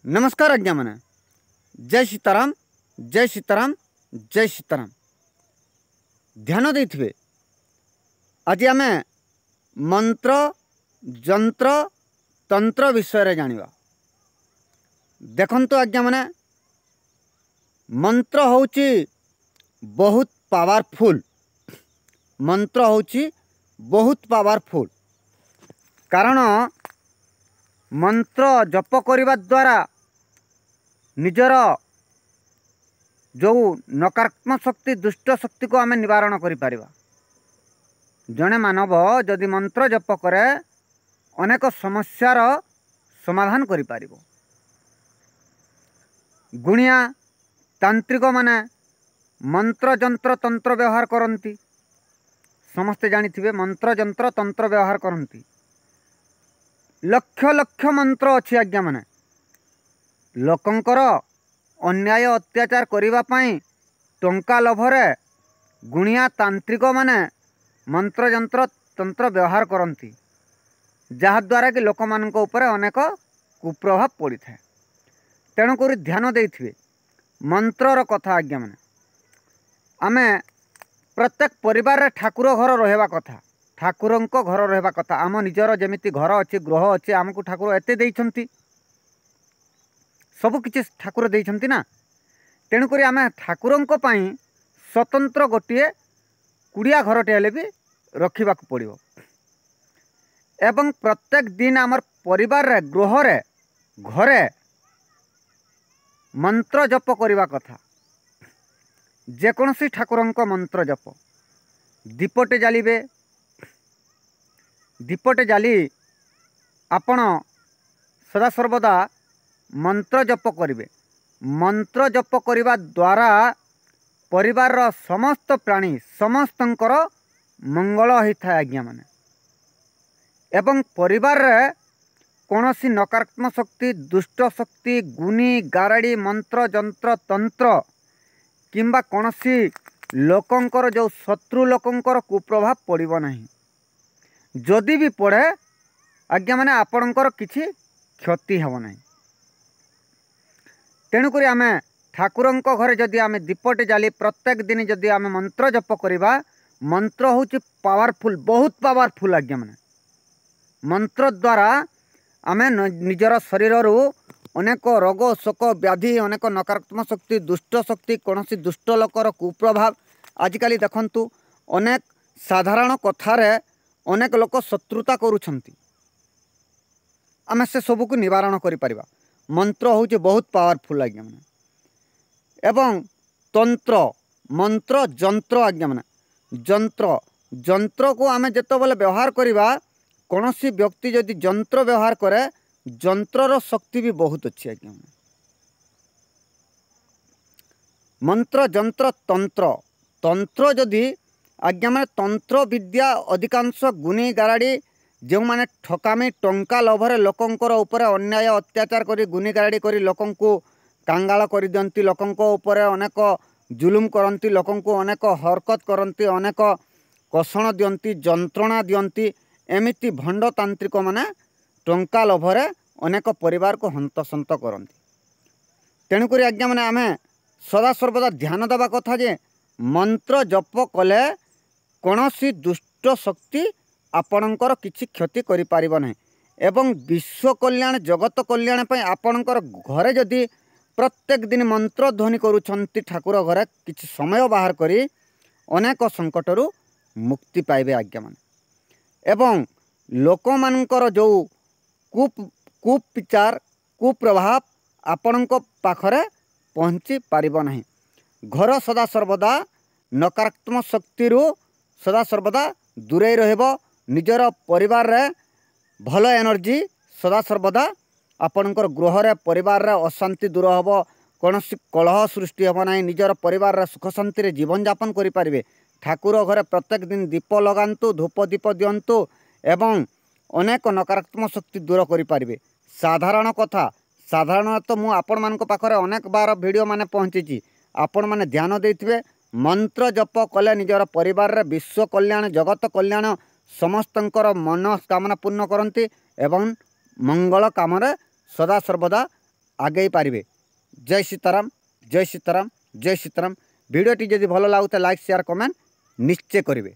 नमस्कार आज्ञा मैंने जय सीताराम जय सीताराम जय सीताराम। ध्यान देथिबे आज आम मंत्र जंत्र तंत्र विषय जानिबा। देखंतु आज्ञा मैंने मंत्र होची बहुत पावरफुल। मंत्र होची बहुत पावरफुल कारण मंत्र जप करने द्वारा निजर जो नकारात्मक शक्ति दुष्ट शक्ति को आम निवारण करिपारिबा। जड़े मानव जदि मंत्र जप करे अनेक समस्यार समाधान करिपारिबो। गुणिया तांत्रिक माने मंत्र जंत्र तंत्र व्यवहार करती। समस्ते जानिथिबे मंत्र जंत्र तंत्र व्यवहार करती। लक्ष लक्ष मंत्र अच्छी आज्ञा माने लोकंकर अन्याय अत्याचार करिबा पई टंका लोभरे गुणिया तांत्रिक माने मंत्र जंत्र तंत्र व्यवहार करती, जहाद्वारा कि लोक मानक ऊपर अनेक कुप्रभाव पड़ी था। तेणुक ध्यान देथिबे मंत्रर कथा आज्ञा माने आमे प्रत्येक परिवार रे ठाकुर घर रहबा कथा, ठाकुरंक घर रहबा कथा। आम निजर जेमिति घर अच्छी ग्रह अच्छे आमको ठाकुर एते देइछंती, सब किछि ठाकुर देइछंती ना। तेणुक आम ठाकुरंक पई स्वतंत्र गोटे कुड़िया घरटे हेले भी रखा पड़ो। एवं प्रत्येक दिन आमर परिवार रे गृह रे घरे मंत्र जप करने कथा। जेकोसी ठाकुरंक मंत्र जप दीपटे जालिबे। दीपटे जाली आपण सदा सर्वदा मंत्र जप करिवे। मंत्र जप करने द्वारा परिवार समस्त प्राणी समस्तंकर मंगल होता है आज्ञा माने। एवं परिवार रे कौनसी नकारात्मक शक्ति दुष्ट शक्ति गुनी गारड़ी मंत्र जंत्र तंत्र किंबा कौनसी लोकंकर जो शत्रु लोकंकर कुप्रभाव पड़िबो नहीं। जदि भी पड़े आज्ञा माने आपणकर किछि क्षति हेबो नहीं। तेणुक आम ठाकुरंक घरे जदि आम दीपटे जाली प्रत्येक दिन जदि आम मंत्र जप करवा, मंत्र होची पावरफुल बहुत पावरफुल आज्ञा माने। मंत्र द्वारा आम निजर शरीर अनेक रोग शोक व्याधि अनेक नकारात्मक शक्ति दुष्ट शक्ति कौन दुष्ट लोकर कुप्रभाव आजिकाली देखंतु अनेक साधारण कथारे अनेक लोक शत्रुता करुछंती। आम से सबको निवारण करि परिबा। मंत्र होचे बहुत पावरफुल आज्ञा माने। एवं तंत्र मंत्र जंत्र आज्ञा माने जंत्र जंत्र को आम जेतबेले व्यवहार करिबा कौनसी व्यक्ति जदि जंत्र व्यवहार करे जंत्रर शक्ति भी बहुत अच्छी आज्ञा माने। मंत्र जंत्र तंत्र तंत्र जदि आज्ञा माने तंत्र विद्या अधिकांश गुणी गाराड़ी जो माने ठकामी टंका लोभरे लोकंकर ऊपर अन्याय अत्याचार करी गुनी गाराड़ी करी लोकं को कांगाल कर दियंती, लोकं ऊपर अनेक जुलुम करती, लोकं को अनेक हरकत करती, अनेक कषण दियंती जंत्रणा दियंती। एमिति भंड तांत्रिक माने टंका लोभरे अनेक परिवार को हंतसंत करती। तेणुक आज्ञा माने आमे सदा सर्वदा ध्यान देवा कथा जे मंत्र जप कले कौनसी दुष्ट शक्ति आपणकर किछि क्षति करि पारिबो नहीं। एवं विश्व कल्याण जगत कल्याण पई आपणकर घरे जदि प्रत्येक दिन मंत्र ध्वनि करूछंती ठाकुर घरे किछि समय बाहर करी अनेक संकटरू मुक्ति पाइबे आज्ञा माने। एवं लोक मानकर जो कुविचार कुप्रभाव आपणक पाखरे पहुँची पारिबो नहीं। घर सदा सर्वदा नकारात्मक शक्ति सदा सर्वदा दूरे रहबो। निजर परिवार रे भल एनर्जी सदा सर्वदा आपणकर गृह रे परिवार रे अशांति दूर हेबो। कौनसी कलह सृष्टि हेबो नहीं। निजर परिवार रे सुख शांति रे जीवन यापन करि पारिबे। ठाकुर घरे प्रत्येक दिन दीप लगांतु धूप दीप दियंतु एवं अनेक नकारात्मक शक्ति दूर करि पारिबे। साधारण कथा साधारण तो मु आपण मानक पाखरे अनेक बार वीडियो माने पहुंचीची। आपण माने ध्यान देथिबे मंत्र जप कले निजर परिवार रे विश्व कल्याण जगत कल्याण समस्तंकर मनोकामना पूर्ण करती एवं मंगल काम सदा सर्वदा आगे पारे। जय सीताराम, जय सीताराम, जय सीताराम। वीडियोटी जदि भल लगुता लाइक शेयर कमेंट निश्चय करेंगे।